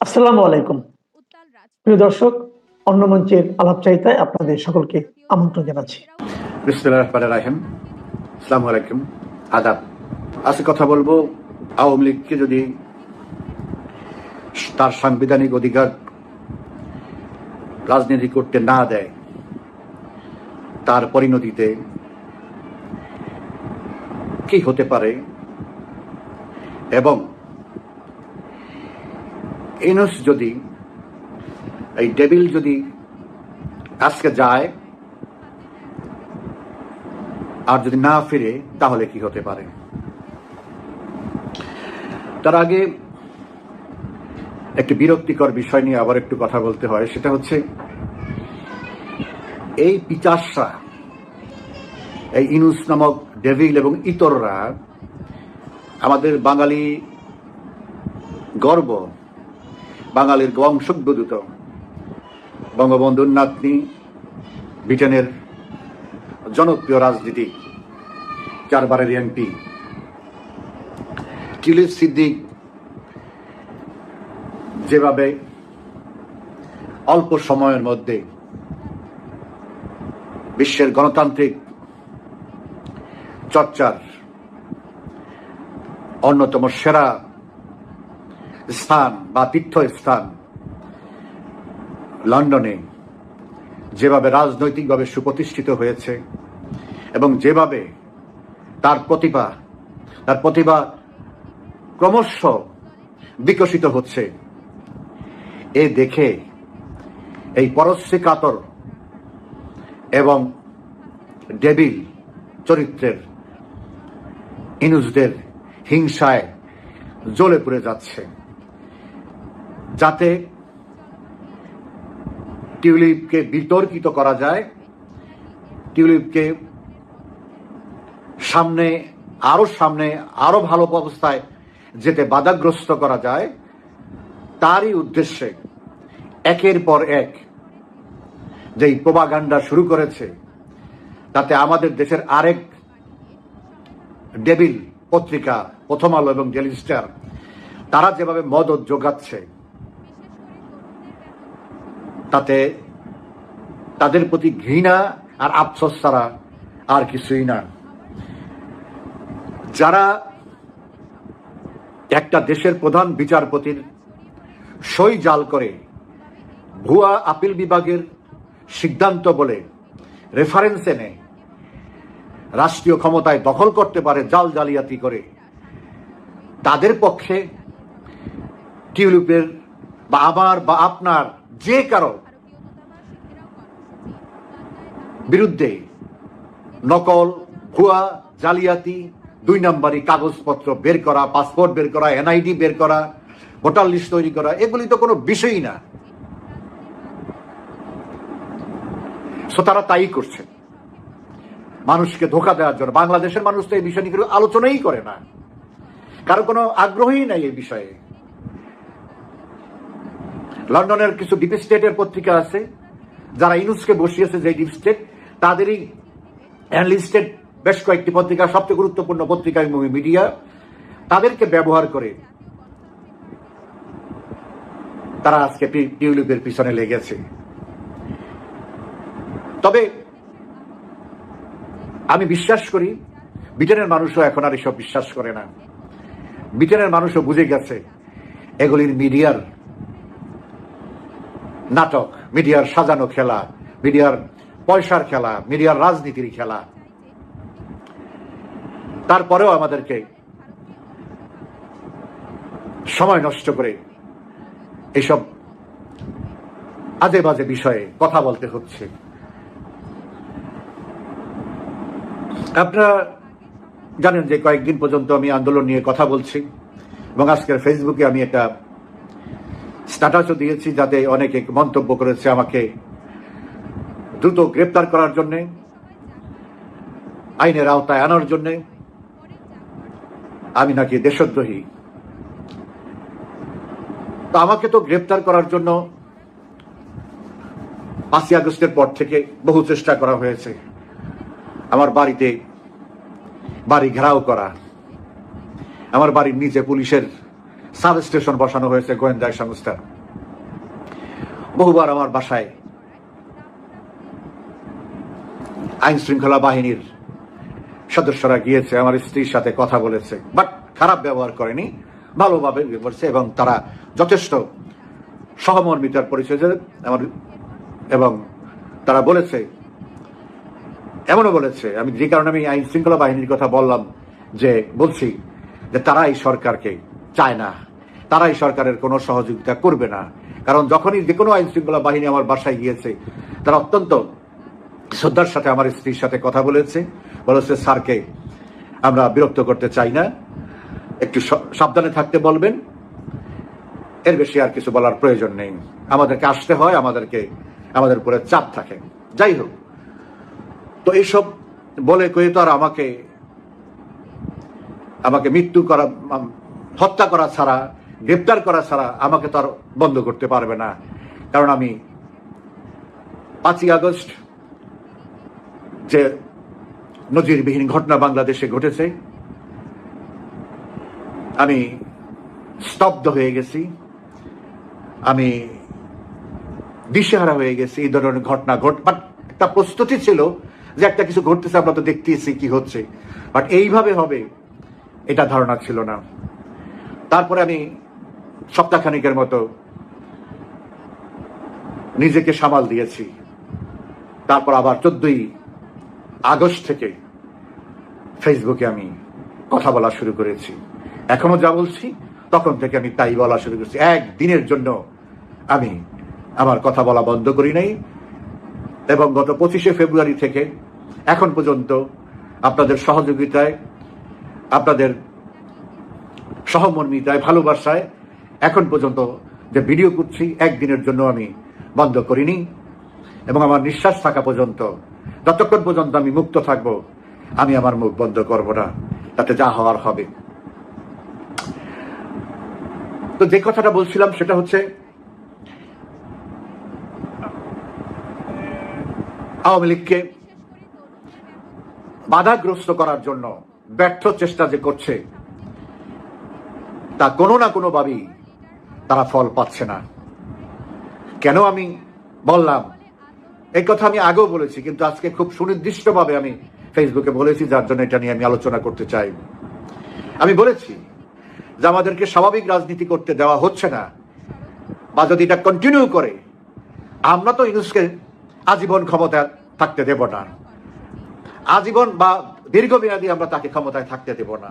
আসসালামু আলাইকুম। প্রিয় দর্শক, অন্য মঞ্চের আলাপচারিতায় আপনাদের সকলকে আমন্ত্রণ জানাচ্ছি। বিসমিল্লাহির রহমানির রহিম। আসসালামু আলাইকুম, আদাব। আজকে কথা বলবো আওয়ামী লীগকে যদি তার সাংবিধানিক অধিকার রাজনীতি করতে না দেয়, তার পরিণতিতে কি হতে পারে, এবং ইউনূস যদি, এই ডেভিল যদি আজকে যায় আর যদি না ফিরে, তাহলে কি হতে পারে। তার আগে একটি বিরক্তিকর বিষয় নিয়ে আবার একটু কথা বলতে হয়। সেটা হচ্ছে এই পিচাসরা, এই ইউনূস নামক ডেভিল এবং ইতররা আমাদের বাঙালি গর্ব, বাঙালির বংশোদ্ভূত বঙ্গবন্ধুর নাতনি, ব্রিটেনের জনপ্রিয় রাজনীতিক, 4 বারের এমপি টিউলিপ সিদ্দিক যেভাবে অল্প সময়ের মধ্যে বিশ্বের গণতান্ত্রিক চর্চার অন্যতম সেরা স্থান বা তীর্থস্থান লন্ডনে যেভাবে রাজনৈতিকভাবে সুপ্রতিষ্ঠিত হয়েছে, এবং যেভাবে তার প্রতিভা ক্রমশ বিকশিত হচ্ছে, এ দেখে এই পরশ্রী কাতর এবং ডেভিল চরিত্রের ইউনূসদের হিংসায় জ্বলে পুড়ে যাচ্ছে, যাতে টিউলিপকে বিতর্কিত করা যায়, টিউলিপকে সামনে আরো ভালো অবস্থায় যেতে বাধাগ্রস্ত করা যায়, তারই উদ্দেশ্যে একের পর এক যেই প্রোপাগান্ডা শুরু করেছে, তাতে আমাদের দেশের আরেক ডেভিল পত্রিকা প্রথম আলো এবং ডেইলি স্টার, তারা যেভাবে মদত যোগাচ্ছে, তাতে তাদের প্রতি ঘৃণা আর আফসোস ছাড়া আর কিছুই না। যারা একটা দেশের প্রধান বিচারপতির সই জাল করে ভুয়া আপিল বিভাগের সিদ্ধান্ত বলে রেফারেন্স এনে রাষ্ট্রীয় ক্ষমতায় দখল করতে পারে জালিয়াতি করে, তাদের পক্ষে টিউলিপের বা আমার বা আপনার যে কারো বিরুদ্ধে নকল, ভুয়া, জালিয়াতি, 2 নম্বরি কাগজপত্র বের করা, পাসপোর্ট বের করা, এনআইডি বের করা, ভোটার লিস্ট তৈরি করা, এগুলি তো কোনো বিষয়ই না। তারা তাই করছে মানুষকে ধোঁকা দেওয়ার জন্য। বাংলাদেশের মানুষ তো এই বিষয় নিয়ে আলোচনাই করে না, কারো কোনো আগ্রহই নাই এই বিষয়ে। লন্ডনের কিছু ডিপ স্টেটের পত্রিকা আছে, যারা ইউনূসকে বসিয়েছে, যে ডিপ স্টেট, তাদেরই অ্যানলিস্টেড বেশ কয়েকটি পত্রিকা, সবচেয়ে গুরুত্বপূর্ণ পত্রিকা এবং মিডিয়া, তাদেরকে ব্যবহার করে তারা আজকে টিউলিপের পিছনে লেগেছে। তবে আমি বিশ্বাস করি ব্রিটেনের মানুষও এখন আর এসব বিশ্বাস করে না। ব্রিটেনের মানুষও বুঝে গেছে এগুলির মিডিয়ার নাটক, মিডিয়ার সাজানো খেলা, মিডিয়ার পয়সার খেলা, মিডিয়ার রাজনীতির খেলা। তারপরেও আমাদেরকে সময় নষ্ট করে এসব আজে বাজে বিষয়ে কথা বলতে হচ্ছে। আপনারা জানেন যে কয়েকদিন পর্যন্ত আমি আন্দোলন নিয়ে কথা বলছি, এবং আজকের ফেসবুকে আমি একটা স্ট্যাটাসও দিয়েছি, যাতে অনেকে মন্তব্য করেছে আমাকে দ্রুত গ্রেপ্তার করার জন্যে, আইনের আওতায় আনার জন্যে, আমি নাকি দেশদ্রোহী। তো আমাকে তো গ্রেপ্তার করার জন্য 5ই আগস্টের পর থেকে বহু চেষ্টা করা হয়েছে। আমার বাড়ি ঘেরাও করা, আমার বাড়ির নিচে পুলিশের সাব স্টেশন বসানো হয়েছে গোয়েন্দা সংস্থার। বহুবার আমার বাসায় আইন শৃঙ্খলা বাহিনীর সদস্যরা গিয়েছে, আমার স্ত্রীর সাথে কথা বলেছে, বাট খারাপ ব্যবহার করেনি, ভালোভাবে বলছে, এবং তারা যথেষ্ট সহমর্মিতার পরিচয় আমার, এবং তারা বলেছে, এমনও বলেছে, আমি যে কারণে আমি আইন শৃঙ্খলা বাহিনীর কথা বললাম, যে বলছি যে তারা এই সরকারকে চায় না, তারা এই সরকারের কোনো সহযোগিতা করবে না। কারণ যখনই যে কোনো আইন শৃঙ্খলা বাহিনী আমার বাসায় গিয়েছে, তারা অত্যন্ত শ্রদ্ধার সাথে আমার স্ত্রীর সাথে কথা বলেছে, স্যারকে আমরা বিরক্ত করতে চাই না, একটু সাবধানে থাকতে বলবেন, এর বেশি আর কিছু বলার প্রয়োজন নেই, আমাদেরকে আসতে হয়, আমাদের উপরে চাপ থাকে। যাই হোক, তো এইসব বলে কয়ে তো আর আমাকে মৃত্যু করা, হত্যা করা ছাড়া, গ্রেপ্তার করা ছাড়া আমাকে তো আর বন্ধ করতে পারবে না। কারণ আমি 5ই আগস্ট যে নজিরবিহীন ঘটনা বাংলাদেশে ঘটেছে, আমি স্তব্ধ হয়ে গেছি, আমি দিশেহারা হয়ে গেছি। এই ধরনের ঘটনা বাট একটা প্রস্তুতি ছিল যে একটা কিছু ঘটতেছে, আমরা তো দেখতেছি কি হচ্ছে, বাট এইভাবে হবে এটা ধারণা ছিল না। তারপরে আমি সপ্তাহখানিকের মতো নিজেকে সামাল দিয়েছি। তারপর আবার 14ই আগস্ট থেকে ফেসবুকে আমি কথা বলা শুরু করেছি। এখনো যা বলছি তখন থেকে আমি তাই বলা শুরু করেছি। একদিনের জন্য আমি আমার কথা বলা বন্ধ করি নাই, এবং গত 25শে ফেব্রুয়ারি থেকে এখন পর্যন্ত আপনাদের সহযোগিতায়, আপনাদের সহমর্মিতায়, ভালোবাসায় এখন পর্যন্ত যে ভিডিও করছি, একদিনের জন্য আমি বন্ধ করিনি, এবং আমার নিঃশ্বাস থাকা পর্যন্ত, যতক্ষণ পর্যন্ত আমি মুক্ত থাকব, আমি আমার মুখ বন্ধ করব না, তাতে যা হওয়ার হবে। তো যে কথাটা বলছিলাম সেটা হচ্ছে, আওয়ামী লীগকে বাধাগ্রস্ত করার জন্য ব্যর্থ চেষ্টা যে করছে, তা কোনো না কোনো ভাবেই তারা ফল পাচ্ছে না। কেন আমি বললাম এই কথা, আমি আগেও বলেছি, কিন্তু আজকে খুব সুনির্দিষ্টভাবে আমি ফেসবুকে বলেছি, যার জন্য এটা নিয়ে আমি আলোচনা করতে চাই। আমি বলেছি যে আমাদেরকে স্বাভাবিক রাজনীতি করতে দেওয়া হচ্ছে না, বা যদি এটা কন্টিনিউ করে, আমরা তো ইউনূসকে আজীবন ক্ষমতায় থাকতে দেব না, আজীবন বা দীর্ঘমেয়াদী আমরা তাকে ক্ষমতায় থাকতে দেব না,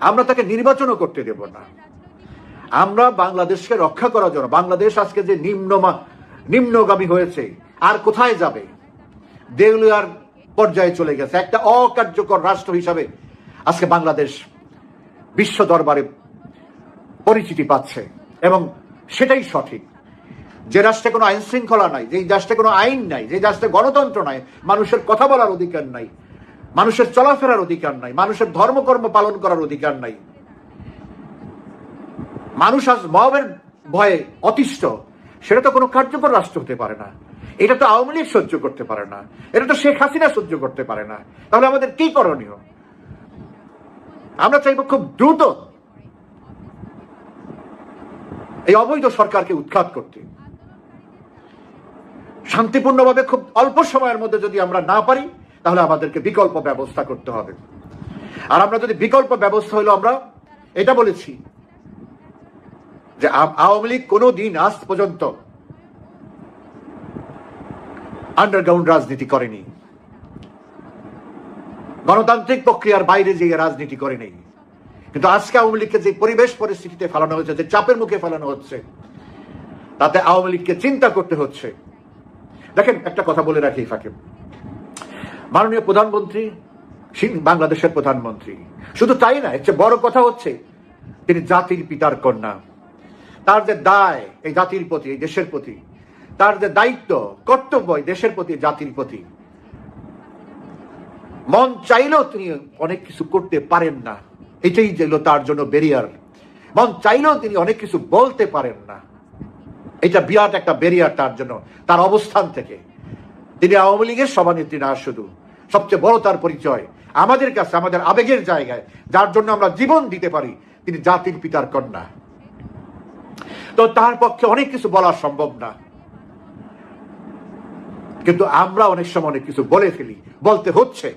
আমরা তাকে নির্বাচনও করতে দেব না। আমরা বাংলাদেশকে রক্ষা করার জন্য, বাংলাদেশ আজকে যে নিম্নগামী হয়েছে, আর কোথায় যাবে, দেউলিয়ার পর্যায়ে চলে গেছে, একটা অকার্যকর রাষ্ট্র হিসাবে আজকে বাংলাদেশ বিশ্ব দরবারে পরিচিতি পাচ্ছে, এবং সেটাই সঠিক। যে রাষ্ট্রে কোনো আইন শৃঙ্খলা নাই, যে রাষ্ট্রে কোনো আইন নাই, যে রাষ্ট্রে গণতন্ত্র নাই, মানুষের কথা বলার অধিকার নাই, মানুষের চলাফেরার অধিকার নাই, মানুষের ধর্মকর্ম পালন করার অধিকার নাই, মানুষ আজ মবের ভয়ে অতিষ্ঠ, সেটা তো কোনো কার্যকর রাষ্ট্র হতে পারে না। এটা তো আওয়ামী লীগ সহ্য করতে পারে না, এটা তো শেখ হাসিনা সহ্য করতে পারে না। তাহলে আমাদের কি করণীয়? আমরা চাইব খুব দ্রুত এই অবৈধ সরকারকে উৎখাত করতে। শান্তিপূর্ণভাবে খুব অল্প সময়ের মধ্যে যদি আমরা না পারি, তাহলে আমাদেরকে বিকল্প ব্যবস্থা করতে হবে। আর আমরা যদি বিকল্প ব্যবস্থা হলো, আমরা এটা বলেছি যে আওয়ামী লীগ কোনোদিন আজ পর্যন্ত আন্ডারগ্রাউন্ড রাজনীতি করেনি, গণতান্ত্রিক প্রক্রিয়ার বাইরে যে রাজনীতি করেনি। কিন্তু আজকে আওয়ামী লীগকে যে পরিবেশ পরিস্থিতিতে ফেলানো হয়েছে, যে চাপের মুখে ফেলানো হচ্ছে, তাতে আওয়ামী লীগকে চিন্তা করতে হচ্ছে। দেখেন, একটা কথা বলে রাখি ফাঁকে, মাননীয় প্রধানমন্ত্রী, বাংলাদেশের প্রধানমন্ত্রী, শুধু তাই না, এর চেয়ে বড় কথা হচ্ছে তিনি জাতির পিতার কন্যা। তার যে দায় এই জাতির প্রতি, এই দেশের প্রতি, তার যে দায়িত্ব, কর্তব্য এই দেশের প্রতি, জাতির প্রতি, মন চাইলেও তিনি অনেক কিছু করতে পারেন না। এটাই যেন তার জন্য ব্যারিয়ার। মন চাইলেও তিনি অনেক কিছু বলতে পারেন না, এটা বিরাট একটা ব্যারিয়ার তার জন্য, তার অবস্থান থেকে। তিনি আওয়ামী লীগের সভানেত্রী না, শুধু সবচেয়ে বড় তার পরিচয় আমাদের কাছে, আমাদের আবেগের জায়গায়, যার জন্য আমরা জীবন দিতে পারি, তিনি জাতির পিতার কন্যা। তো তার পক্ষে অনেক কিছু বলা সম্ভব না। কিন্তু আমরা অনেক সময় অনেক কিছু বলে ফেলি, বলতে হচ্ছে।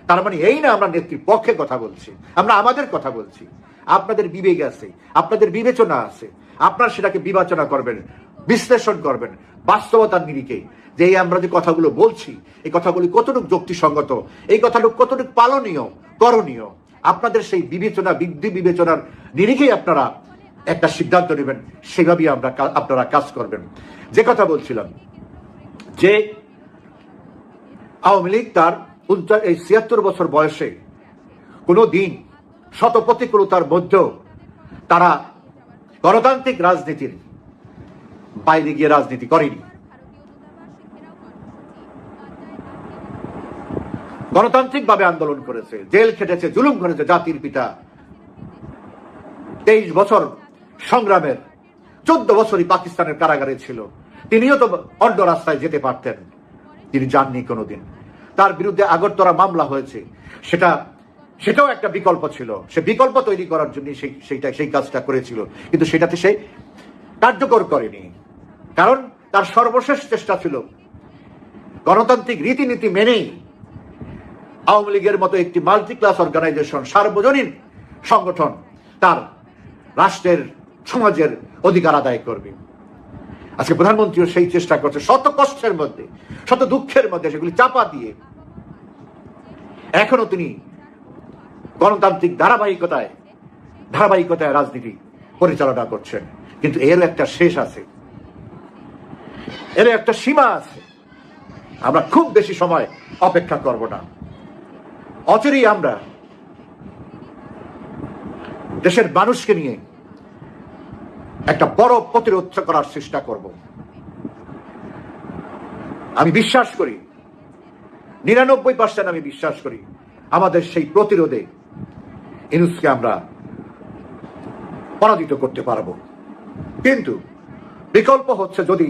তার মানে এই না আমরা নেত্রীর পক্ষে কথা বলছি, আমরা আমাদের কথা বলছি। আপনাদের বিবেক আছে, আপনাদের বিবেচনা আছে, আপনারা সেটাকে বিবেচনা করবেন, বিশ্লেষণ করবেন বাস্তবতার নিরিখে, যে এই আমরা যে কথাগুলো বলছি এই কথাগুলি কতটুকু যুক্তিসঙ্গত, এই কথাটুকু কতটুকু পালনীয়, করণীয়। আপনাদের সেই বিবেচনা, বুদ্ধি বিবেচনার নিরিখেই আপনারা একটা সিদ্ধান্ত নেবেন, সেভাবেই আপনারা কাজ করবেন। যে কথা বলছিলাম যে আওয়ামী লীগ তার ৭৬ বছর বয়সে কোনো দিন শত প্রতিকূলতার মধ্যেও তারা গণতান্ত্রিক রাজনীতির বাইরে গিয়ে রাজনীতি করেনি। গণতান্ত্রিকভাবে আন্দোলন করেছে, জেল খেটেছে, জুলুম করেছে জাতির পিতা। 23 বছর সংগ্রামের 14 বছরই পাকিস্তানের কারাগারে ছিল। তিনিও তো অন্য রাস্তায় যেতে পারতেন, তিনি যাননি কোনোদিন। তার বিরুদ্ধে আগরতলা মামলা হয়েছে, সেটাও একটা বিকল্প ছিল। সে বিকল্প তৈরি করার জন্য সেই কাজটা করেছিল, কিন্তু সেটাতে সে কার্যকর করেনি। কারণ তার সর্বশেষ চেষ্টা ছিল গণতান্ত্রিক রীতিনীতি মেনেই আওয়ামী লীগের মতো একটি মাল্টি ক্লাস অর্গানাইজেশন, সার্বজনীন সংগঠন তার রাষ্ট্রের, সমাজের অধিকার আদায় করবে। আজকে প্রধানমন্ত্রীও সেই চেষ্টা করছে, শত কষ্টের মধ্যে, শত দুঃখের মধ্যে সেগুলি চাপা দিয়ে এখনো তিনি গণতান্ত্রিক ধারাবাহিকতায় রাজনীতি পরিচালনা করছেন। কিন্তু এরও একটা শেষ আছে, এর একটা সীমা আছে। আমরা খুব বেশি সময় অপেক্ষা করব না। অচিরেই আমরা দেশের মানুষকে নিয়ে একটা বড় প্রতিরোধ করার চেষ্টা করব। আমি বিশ্বাস করি, 99% আমি বিশ্বাস করি আমাদের সেই প্রতিরোধে ইউনূসকে আমরা পরাজিত করতে পারবো। কিন্তু বিকল্প হচ্ছে, যদি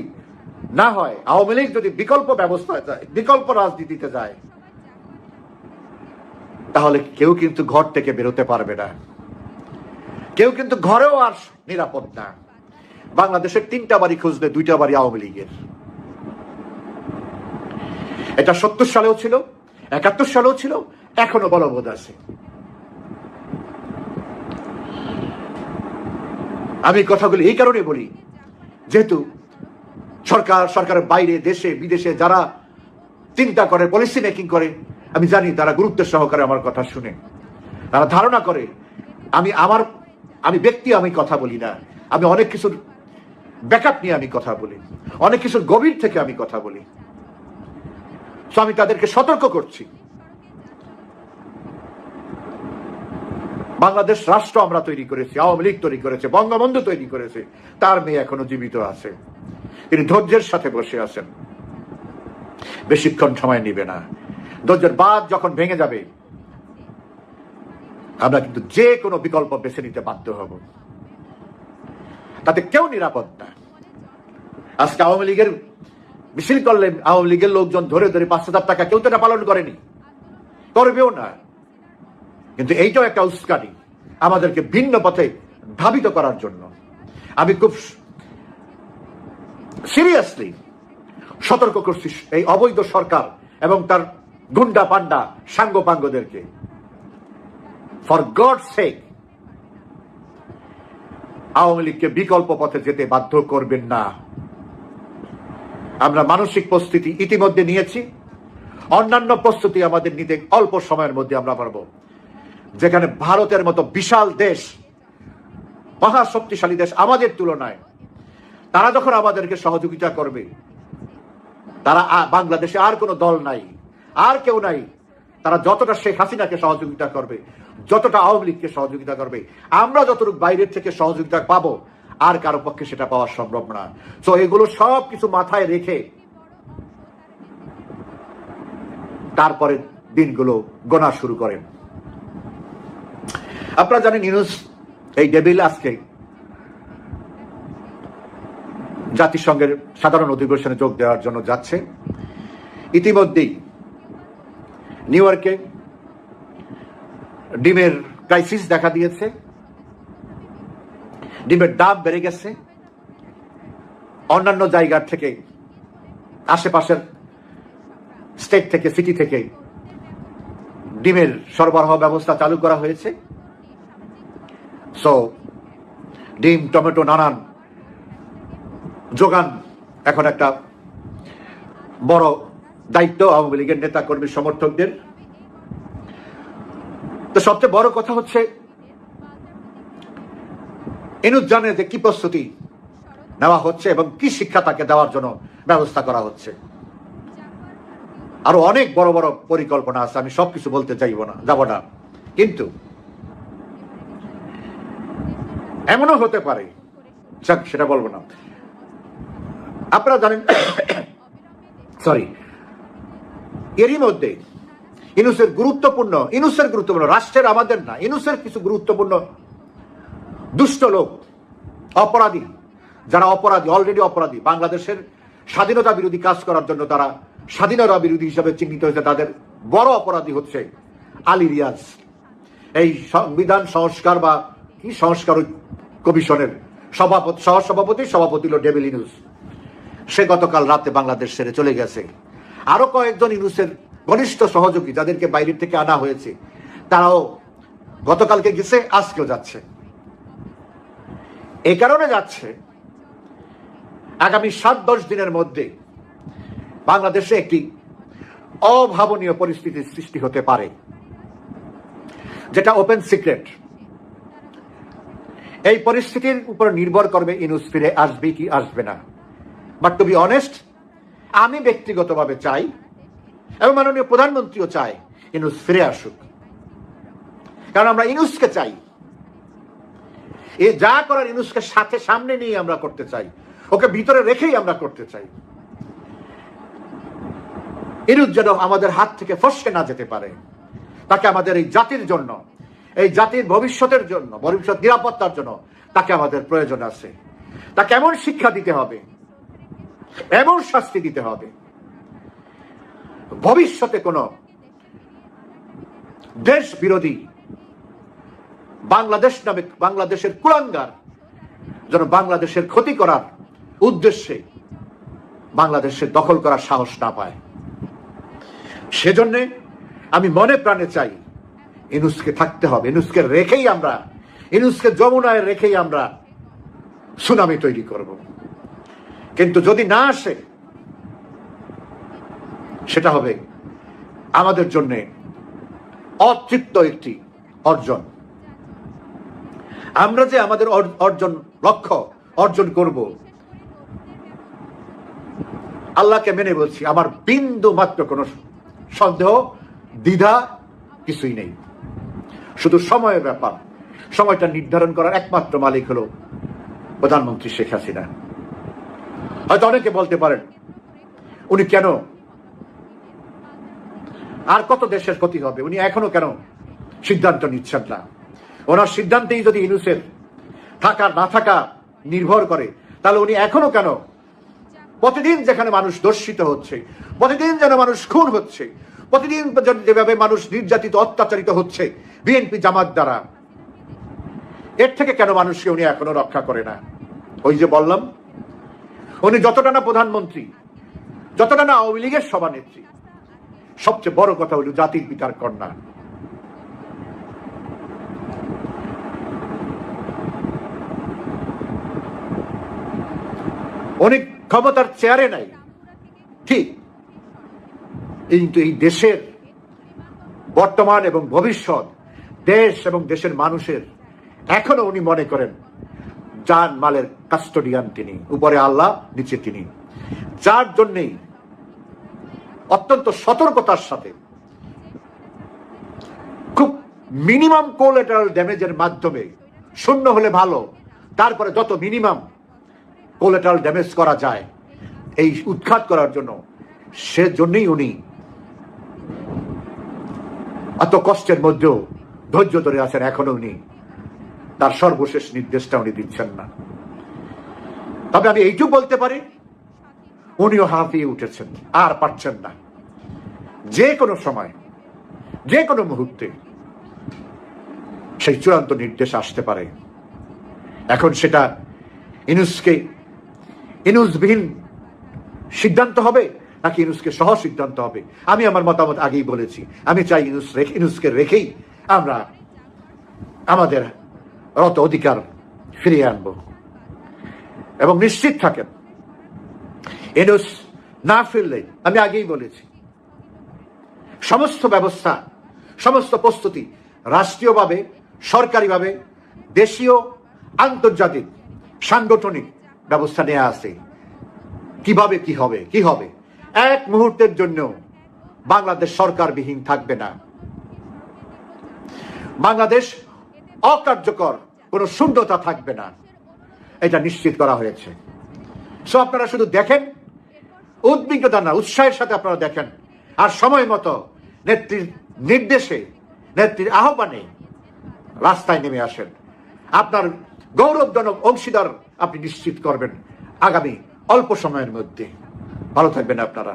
না হয়, আওয়ামী লীগ যদি বিকল্প ব্যবস্থায় যায়, বিকল্প রাজনীতিতে যায়, তাহলে কেউ কিন্তু ঘর থেকে বেরোতে পারবে না, কেউ কিন্তু ঘরেও আর নিরাপদ না। বাংলাদেশের 3টা বাড়ি খুঁজলে 2টা বাড়ি আওয়ামী লীগের। এটা 70 সালেও ছিল, 71 সালেও ছিল, এখনো বলবৎ আছে। আমি কথাগুলি এই কারণে বলি, যেহেতু সরকারের বাইরে, দেশে বিদেশে যারা চিন্তা করে, পলিসি মেকিং করে, আমি জানি তারা গুরুত্বের সহকারে আমার কথা শুনে, তারা ধারণা করে আমি ব্যক্তি, আমি কথা বলি না, আমি অনেক কিছুর ব্যাকআপ নিয়ে আমি কথা বলি, অনেক কিছুর গভীর থেকে আমি কথা বলি। তো আমি তাদেরকে সতর্ক করছি, বাংলাদেশ রাষ্ট্র আমরা তৈরি করেছি, আওয়ামী লীগ তৈরি করেছে, বঙ্গবন্ধু তৈরি করেছে, তার মেয়ে এখনো জীবিত আছে, তিনি ধৈর্যের সাথে বসে আছেন, বেশিক্ষণ সময় নিবে না। ধৈর্যের বাঁধ যখন ভেঙে যাবে, আমরা কিন্তু যে কোনো বিকল্প বেছে নিতে বাধ্য হব, তাতে কেউ নিরাপদ না। আজকে আওয়ামী লীগের মিছিল করলে আওয়ামী লীগের লোকজন ধরে 5,000 টাকা কেউ তো এটা পালন করেনি, করবেও না। কিন্তু এইটাও একটা উস্কানি আমাদেরকে ভিন্ন পথে ধাবিত করার জন্য। আমি খুব সিরিয়াসলি সতর্ক করছি এই অবৈধ সরকার এবং তার গুন্ডা পান্ডা সাঙ্গপাঙ্গদেরকে, ফর গডস সেক আওয়ামী লীগকে বিকল্প পথে যেতে বাধ্য করবেন না। আমরা মানসিক প্রস্তুতি ইতিমধ্যে নিয়েছি, অন্যান্য প্রস্তুতি আমাদের নিতে অল্প সময়ের মধ্যে আমরা পারব। যেখানে ভারতের মতো বিশাল দেশ, মহাশক্তিশালী দেশ আমাদের তুলনায়, তারা যখন আমাদেরকে সহযোগিতা করবে, তারা বাংলাদেশে আর কোনো দল নাই, আর কেউ নাই, তারা যতটা শেখ হাসিনাকে সহযোগিতা করবে, যতটা আওয়ামী লীগকে সহযোগিতা করবে, আমরা যতটুকু বাইরের থেকে সহযোগিতা পাবো, আর কারো পক্ষে সেটা পাওয়া সম্ভব না। তো এগুলো সব কিছু মাথায় রেখে তারপরে দিনগুলো গোনা শুরু করেন। আপনারা জানেন ইউনূস এই ডেভিল আজকে জাতিসংঘের সাধারণ অধিবেশনে যোগ দেওয়ার জন্য যাচ্ছে। ইতিমধ্যেই নিউ ইয়র্কে ডিমের ক্রাইসিস দেখা দিয়েছে, ডিমের দাম বেড়ে গেছে। অন্যান্য জায়গার থেকে, আশেপাশের স্টেট থেকে, সিটি থেকে ডিমের সরবরাহ ব্যবস্থা চালু করা হয়েছে। সো ডিম, টমেটো, নানান যোগান এখন একটা বড় দায়িত্ব আওয়ামী লীগের নেতা কর্মী সমর্থকদের। তো সবচেয়ে বড় কথা হচ্ছে ইনুস জানে যে কি প্রস্তুতি নেওয়া হচ্ছে এবং কি শিক্ষা তাকে দেওয়ার জন্য ব্যবস্থা করা হচ্ছে। আরো অনেক বড় বড় পরিকল্পনা আছে, আমি সবকিছু বলতে যাব না। কিন্তু এমনও হতে পারে, সেটা বলবো না। আপনারা জানেন, সরি, এরই মধ্যে ইনুসের গুরুত্বপূর্ণ রাষ্ট্রের, আমাদের না, ইনুসের কিছু গুরুত্বপূর্ণ দুষ্ট লোক, অপরাধী, যারা অলরেডি অপরাধী, বাংলাদেশের স্বাধীনতা বিরোধী কাজ করার জন্য তারা স্বাধীনতা বিরোধী হিসেবে চিহ্নিত হয়েছে, তাদের বড় অপরাধী হচ্ছে আলী রিয়াজ। এই সংবিধান সংস্কার বা কি সংস্কার কমিশনের সহসভাপতি হল ডেভিল ইনুস। সে গতকাল রাতে বাংলাদেশ ছেড়ে চলে গেছে। আরো কয়েকজন ইনুসের ঘনিষ্ঠ সহযোগী, যাদেরকে বাইরের থেকে আনা হয়েছে, তারাও গতকালকে গেছে, আজকেও যাচ্ছে। এই কারণে যাচ্ছে, আগামী 7-10 দিনের মধ্যে বাংলাদেশে একটি অভাবনীয় পরিস্থিতির সৃষ্টি হতে পারে, যেটা ওপেন সিক্রেট। এই পরিস্থিতির উপর নির্ভর করবে ইনুস ফিরে আসবে কি আসবে না। বাট টু বি অনেস্ট, আমি ব্যক্তিগতভাবে চাই এবং মাননীয় প্রধানমন্ত্রীও চায় ইনুস ফিরে আসুক, কারণ আমরা ইনুসকে চাই। এ যা করার ইনুসকে সামনে নিয়ে আমরা করতে চাই, ওকে ভিতরে রেখেই আমরা করতে চাই। ইনুস যেন আমাদের হাত থেকে ফসকে না যেতে পারে। তাকে আমাদের এই জাতির জন্য, এই জাতির ভবিষ্যতের জন্য, ভবিষ্যৎ নিরাপত্তার জন্য তাকে আমাদের প্রয়োজন আছে। তাকে এমন শিক্ষা দিতে হবে, এমন শাস্তি দিতে হবে, ভবিষ্যতে কোন দেশ বিরোধী বাংলাদেশের কুলাঙ্গার যেন বাংলাদেশের ক্ষতি করার উদ্দেশ্যে বাংলাদেশের দখল করার সাহস না পায়। সেজন্য আমি মনে প্রাণে চাই ইনুসকে থাকতে হবে। ইনুসকে যমুনায় রেখেই আমরা সুনামি তৈরি করব। কিন্তু যদি না আসে, সেটা হবে আমাদের জন্য অতৃপ্ত একটি অর্জন। আমরা যে আমাদের লক্ষ্য অর্জন করব, আল্লাহকে মেনে বলছি, আমার বিন্দু মাত্র কোনো সন্দেহ, দ্বিধা কিছুই নেই। শুধু সময়ের ব্যাপার। সময়টা নির্ধারণ করার একমাত্র মালিক হলো প্রধানমন্ত্রী শেখ হাসিনা। হয়তো অনেকে বলতে পারেন, উনি কেন, আর কত দেশের ক্ষতি হবে, উনি এখনো কেন সিদ্ধান্ত নিচ্ছেন না? ওনার সিদ্ধান্তেই যদি ইনুসের থাকা না থাকা নির্ভর করে, তাহলে উনি এখনো কেন প্রতিদিন যেখানে মানুষ দর্শিত হচ্ছে, প্রতিদিন যেন মানুষ খুন হচ্ছে, প্রতিদিন যেভাবে মানুষ নির্যাতিত, অত্যাচারিত হচ্ছে বিএনপি জামাত দ্বারা, এর থেকে কেন মানুষকে উনি এখনো রক্ষা করে না? ওই যে বললাম, উনি যতটা না প্রধানমন্ত্রী, যতটা না আওয়ামী লীগের সভানেত্রী, সবচেয়ে বড় কথা হল জাতির পিতার কন্যা। অনেক ক্ষমতার চেয়ারে নাই ঠিক, কিন্তু এই দেশের বর্তমান এবং ভবিষ্যৎ, দেশ এবং দেশের মানুষের এখনো উনি মনে করেন জান মালের কাস্টোডিয়ান তিনি, উপরে আল্লাহ, নিচে তিনি। যার জন্যই অত্যন্ত সতর্কতার সাথে খুব মিনিমাম কোলাটেরাল ড্যামেজের মাধ্যমে, শূন্য হলে ভালো, তারপরে যত মিনিমাম কোলাটেরাল ড্যামেজ করা যায় এই উৎখাত করার জন্য, সেজন্যই উনি এত কষ্টের মধ্যেও ধৈর্য ধরে আছেন। এখনো উনি তার সর্বশেষ নির্দেশটা উনি দিচ্ছেন না। তবে আমি এইটুকু বলতে পারি, উনিও হাঁপিয়ে উঠেছেন, আর পারছেন না। যে কোনো সময়, যে কোনো মুহূর্তে সেই চূড়ান্ত নির্দেশ আসতে পারে। এখন সেটা ইনুসবিহীন সিদ্ধান্ত হবে, নাকি ইউনূসকে সহ সিদ্ধান্ত হবে? আমি আমার মতামত আগেই বলেছি, আমি চাই ইউনূসকে রেখেই আমরা আমাদের রত অধিকার ফিরিয়ে আনব। এবং নিশ্চিত থাকেন, ইউনূস না ফিরলে, আমি আগেই বলেছি, সমস্ত ব্যবস্থা, সমস্ত প্রস্তুতি রাষ্ট্রীয়ভাবে, সরকারিভাবে, দেশীয়, আন্তর্জাতিক, সাংগঠনিক ব্যবস্থা নেওয়া আছে। কিভাবে কি হবে এক মুহূর্তের জন্য বাংলাদেশ সরকারবিহীন থাকবে না। বাংলাদেশ অকার্যকর, কোনো শূন্যতা থাকবে না, এটা নিশ্চিত করা হয়েছে। সো আপনারা শুধু দেখেন, উদ্বিগ্নতা না, উৎসাহের সাথে আপনারা দেখেন, আর সময় মতো নেত্রীর নির্দেশে, নেত্রীর আহ্বানে রাস্তায় নেমে আসেন। আপনার গৌরবজনক অংশীদার আপনি নিশ্চিত করবেন আগামী অল্প সময়ের মধ্যে। ভালো থাকবেন আপনারা।